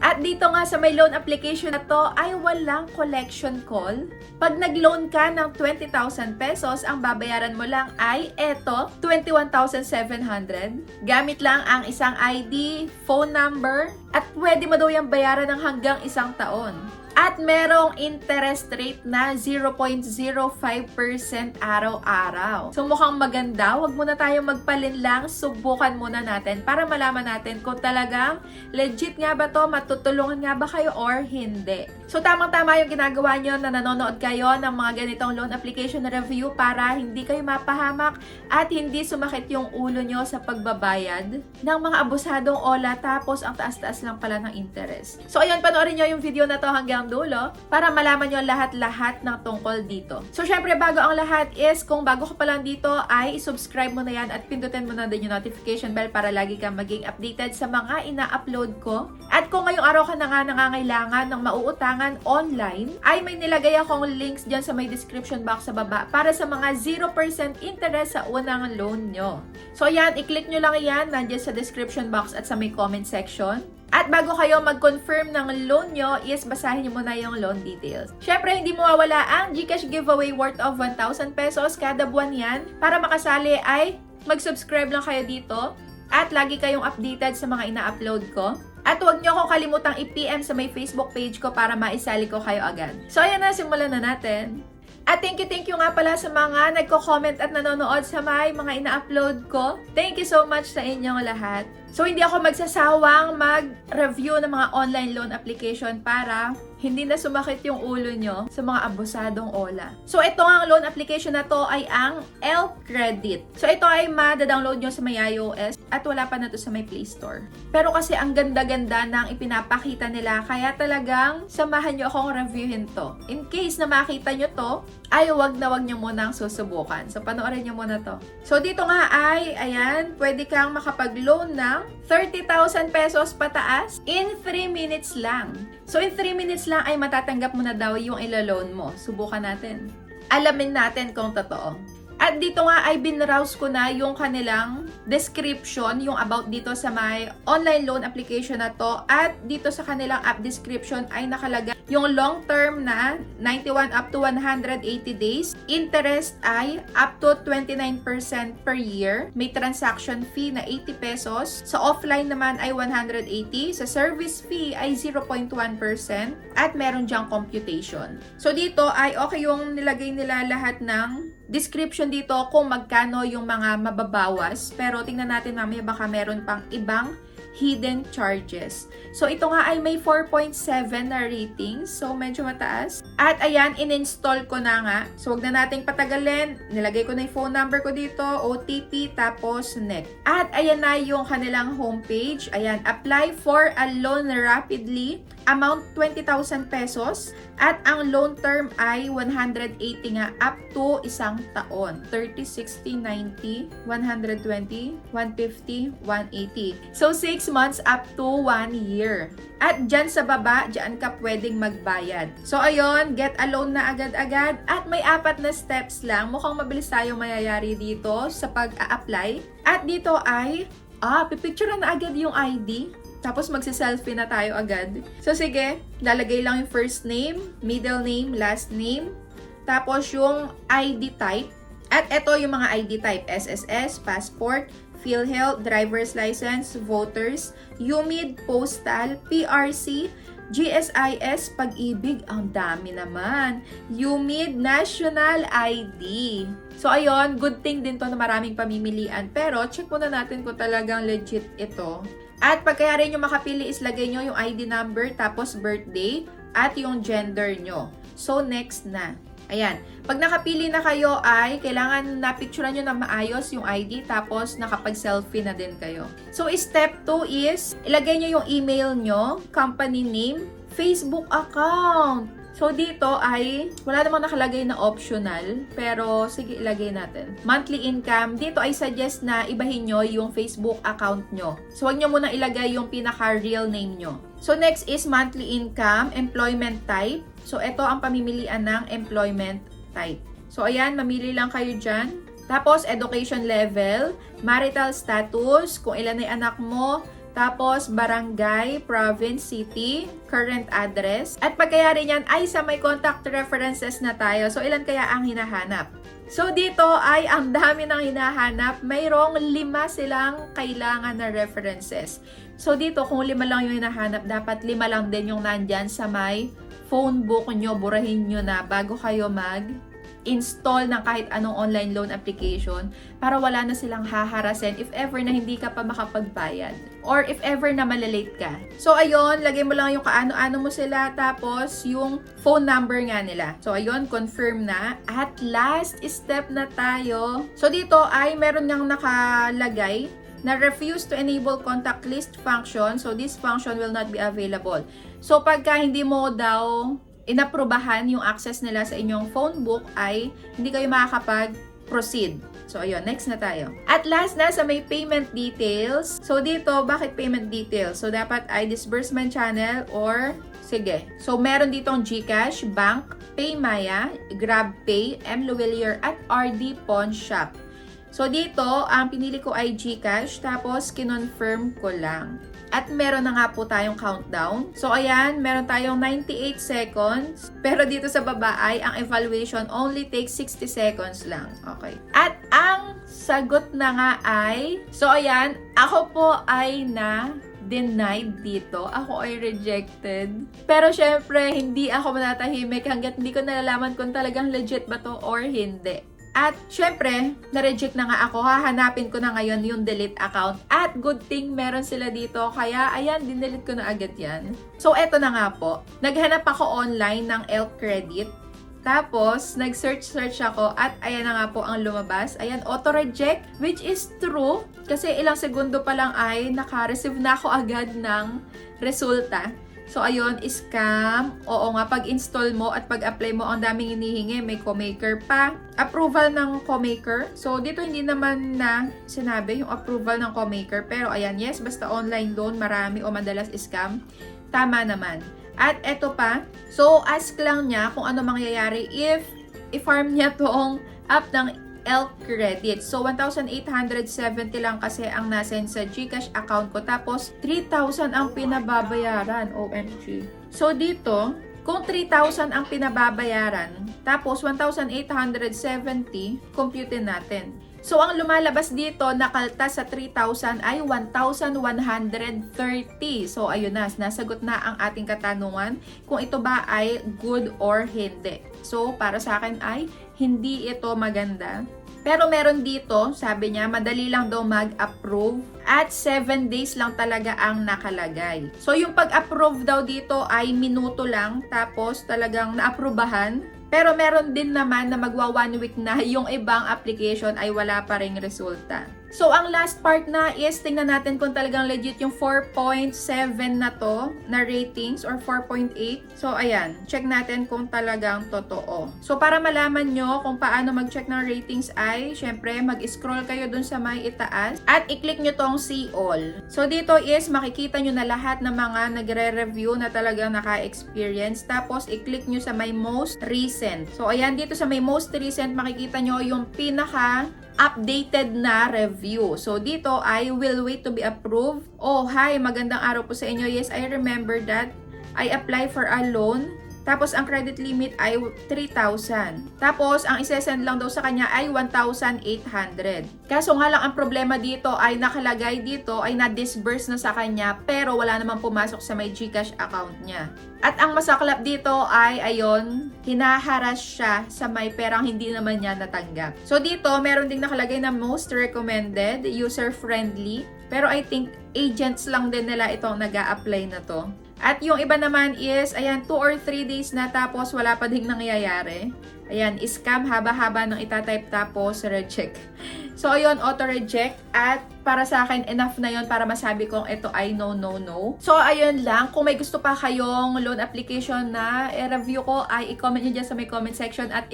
At dito nga sa may loan application na to ay walang collection call. Pag nag-loan ka ng 20,000 pesos, ang babayaran mo lang ay eto, 21,700. Gamit lang ang isang ID, phone number, at pwede mo daw yung bayaran ng hanggang 1 taon. At merong interest rate na 0.05% araw-araw. So mukhang maganda, wag muna tayo magpalinlang, subukan muna natin para malaman natin kung talagang legit nga ba to, matutulungan nga ba kayo or hindi. So tamang-tama yung ginagawa nyo na nanonood kayo ng mga ganitong loan application review para hindi kayo mapahamak at hindi sumakit yung ulo nyo sa pagbabayad ng mga abusadong OLA tapos ang taas-taas lang pala ng interest. So ayun, panoorin nyo yung video na to hanggang dulo para malaman nyo lahat-lahat ng tungkol dito. So syempre bago ang lahat is kung bago ka pa lang dito ay subscribe mo na yan at pindutin mo na din yung notification bell para lagi kang maging updated sa mga ina-upload ko. At kung ngayong araw ka na nga nangangailangan ng mauutangan online ay may nilagay akong links dyan sa may description box sa baba para sa mga 0% interest sa unang loan nyo. So ayan, i-click nyo lang yan nandiyan sa description box at sa may comment section. At bago kayo mag-confirm ng loan nyo, is basahin nyo muna yung loan details. Syempre, hindi mawawala ang GCash giveaway worth of 1,000 pesos kada buwan yan. Para makasali ay mag-subscribe lang kayo dito at lagi kayong updated sa mga ina-upload ko. At huwag nyo akong kalimutang i-PM sa may Facebook page ko para maisali ko kayo agad. So ayan na, simulan na natin. At thank you nga pala sa mga nagko-comment at nanonood sa may mga ina-upload ko. Thank you so much sa inyong lahat. So, hindi ako magsasawang mag-review ng mga online loan application para hindi na sumakit yung ulo nyo sa mga abusadong OLA. So, ito ang loan application na to ay ang L-Credit. So, ito ay ma-download nyo sa may iOS at wala pa na to sa may Play Store. Pero kasi ang ganda-ganda ng ipinapakita nila, kaya talagang samahan nyo akong reviewin to. In case na makita nyo to, ay wag nyo munang susubukan. So, panoorin nyo muna to. So, dito nga ay, ayan, pwede kang makapag-loan ng 30,000 pesos pataas in 3 minutes lang. So, in 3 minutes lang ay matatanggap mo na daw yung ilo-loan mo. Subukan natin. Alamin natin kung totoo. At dito nga ay binrowse ko na yung kanilang description, yung about dito sa may online loan application na to. At dito sa kanilang app description ay nakalagay yung long term na 91 up to 180 days. Interest ay up to 29% per year. May transaction fee na 80 pesos. Sa offline naman ay 180. Sa service fee ay 0.1%. At meron dyang computation. So dito ay okay yung nilagay nila lahat ng description dito kung magkano yung mga mababawas. Pero tingnan natin mamaya baka meron pang ibang hidden charges. So, ito nga ay may 4.7 na rating. So, medyo mataas. At ayan, in-install ko na nga. So, wag na nating patagalin. Nilagay ko na yung phone number ko dito, OTP, tapos next. At ayan na yung kanilang homepage. Ayan, apply for a loan rapidly. Amount 20,000 pesos. At ang loan term ay 180 nga up to 1 taon. 30, 60, 90, 120, 150, 180. So, 6 months up to 1 year. At dyan sa baba, dyan ka pwedeng magbayad. So, ayun, get a loan na agad-agad. At may 4 na steps lang. Mukhang mabilis tayo mayayari dito sa pag-a-apply. At dito ay, pipicturean na agad yung ID. Tapos magsi-selfie na tayo agad. So sige, lalagay lang yung first name, middle name, last name. Tapos yung ID type. At ito yung mga ID type. SSS, passport, PhilHealth, driver's license, voters, UMID, postal, PRC, GSIS, pag-ibig, ang dami naman. UMID, national ID. So ayun, good thing din to na maraming pamimilian. Pero check muna natin kung talagang legit ito. At pagkaya rin yung makapili is lagay nyo yung ID number, tapos birthday, at yung gender nyo. So, next na. Ayan. Pag nakapili na kayo ay kailangan na-picturean nyo na maayos yung ID, tapos nakapag-selfie na din kayo. So, step 2 is ilagay nyo yung email nyo, company name, Facebook account. So, dito ay, wala namang nakalagay na optional, pero sige, ilagay natin. Monthly income, dito ay suggest na ibahin nyo yung Facebook account nyo. So, huwag nyo muna ilagay yung pinaka-real name nyo. So, next is monthly income, employment type. So, ito ang pamimilian ng employment type. So, ayan, mamili lang kayo dyan. Tapos, education level, marital status, kung ilan ay anak mo, tapos barangay, province, city, current address. At pagkayari niyan ay sa may contact references na tayo. So, ilan kaya ang hinahanap? So, dito ay ang dami ng hinahanap. Mayroong 5 silang kailangan na references. So, dito kung 5 lang yung hinahanap, dapat 5 lang din yung nandyan sa may phone book nyo. Burahin nyo na bago kayo install ng kahit anong online loan application para wala na silang haharasin if ever na hindi ka pa makapagbayad or if ever na malalate ka. So, ayun, lagay mo lang yung kaano-ano mo sila tapos yung phone number nga nila. So, ayun, confirm na. At last step na tayo. So, dito ay meron nang nakalagay na refuse to enable contact list function. So, this function will not be available. So, pagka hindi mo daw inaprubahan yung access nila sa inyong phone book ay hindi kayo makakapag-proceed. So, ayun, next na tayo. At last na sa may payment details. So, dito, bakit payment details? So, dapat ay disbursement channel or, sige. So, meron ditong GCash, Bank, PayMaya, GrabPay, M. Luwilier, at RD Pawn Shop. So, dito, ang pinili ko ay GCash, tapos kinonfirm ko lang. At meron na nga po tayong countdown. So, ayan, meron tayong 98 seconds. Pero dito sa baba ay ang evaluation only takes 60 seconds lang. Okay. At ang sagot na nga ay, so ayan, ako po ay denied dito. Ako ay rejected. Pero syempre, hindi ako manatahimik hanggat hindi ko nalalaman kung talagang legit ba to or hindi. At syempre, na-reject na nga ako. Hahanapin ko na ngayon yung delete account. At good thing meron sila dito. Kaya ayan, dinelete ko na agad yan. So eto na nga po. Naghanap ako online ng Elk Credit. Tapos, nag-search ako at ayan na nga po ang lumabas. Ayan, auto-reject, which is true. Kasi ilang segundo pa lang ay naka-receive na ako agad ng resulta. So, ayun, scam. Oo nga, pag-install mo at pag-apply mo, ang daming hinihingi. May co-maker pa. Approval ng co-maker. So, dito hindi naman na sinabi yung approval ng co-maker. Pero, ayan, yes, basta online loan, marami o madalas scam. Tama naman. At eto pa. So, ask lang niya kung ano mangyayari if i-farm niya toong app ng Elk Credit. So, 1,870 lang kasi ang nasend sa GCash account ko. Tapos, 3,000 ang pinababayaran. OMG. So, dito, kung 3,000 ang pinababayaran, tapos 1,870, computein natin. So, ang lumalabas dito, nakaltas sa 3,000 ay 1,130. So, ayun na, nasagot na ang ating katanungan kung ito ba ay good or hindi. So, para sa akin ay hindi ito maganda. Pero meron dito, sabi niya, madali lang daw mag-approve at 7 days lang talaga ang nakalagay. So, yung pag-approve daw dito ay minuto lang, tapos talagang naaprubahan. Pero meron din naman na magwa 1 week na yung ibang application ay wala pa ring resulta. So, ang last part na is tingnan natin kung talagang legit yung 4.7 na to na ratings or 4.8. So, ayan. Check natin kung talagang totoo. So, para malaman nyo kung paano mag-check ng ratings ay, syempre, mag-scroll kayo dun sa may itaas at i-click nyo tong see all. So, dito is makikita nyo na lahat ng mga nagre-review na talagang naka-experience. Tapos, i-click nyo sa may most recent. So, ayan, dito sa may most recent, makikita nyo yung pinaka-updated na review. So, dito ay will wait to be approved. Oh, hi, magandang araw po sa inyo. Yes, I remember that I apply for a loan. Tapos, ang credit limit ay 3,000. Tapos, ang isesend lang daw sa kanya ay 1,800. Kaso nga lang, ang problema dito ay nakalagay dito ay na-disburse na sa kanya pero wala namang pumasok sa may GCash account niya. At ang masaklap dito ay, ayon, hinaharas siya sa may perang hindi naman niya natanggap. So, dito, meron ding nakalagay na most recommended, user-friendly. Pero I think agents lang din nila itong nag-a-apply na to. At yung iba naman is, ayan, 2 or 3 days na tapos wala pa ding nangyayari. Ayan, scam, haba-haba ng itatype tapos reject. So, ayun, auto-reject. At para sa akin, enough na yon para masabi kong ito ay no, no, no. So, ayun lang. Kung may gusto pa kayong loan application na i-review ko, ay i-comment nyo dyan sa may comment section at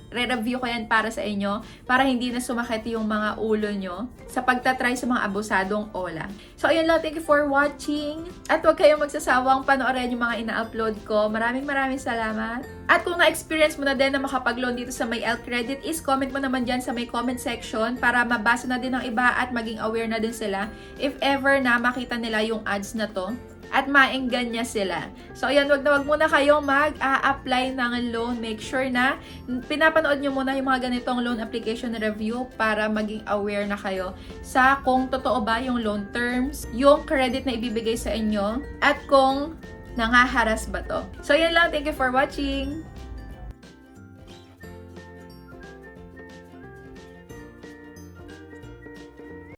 re-review ko yan para sa inyo para hindi na sumakit yung mga ulo nyo sa pagtatry sa mga abusadong OLA. So, ayun lang. Thank you for watching. At huwag kayong magsasawang panoorin yung mga ina-upload ko. Maraming salamat. At kung na-experience mo na din na makapag-loan dito sa May L Credit, is comment mo naman dyan sa may comment section para mabasa na din ng iba at maging aware na din sila if ever na makita nila yung ads na to at maenggan sila. So, ayan, wag muna kayong mag-a-apply ng loan. Make sure na pinapanood nyo muna yung mga ganitong loan application review para maging aware na kayo sa kung totoo ba yung loan terms, yung credit na ibibigay sa inyo, at kung nangaharas ba to. So, ayan lang. Thank you for watching!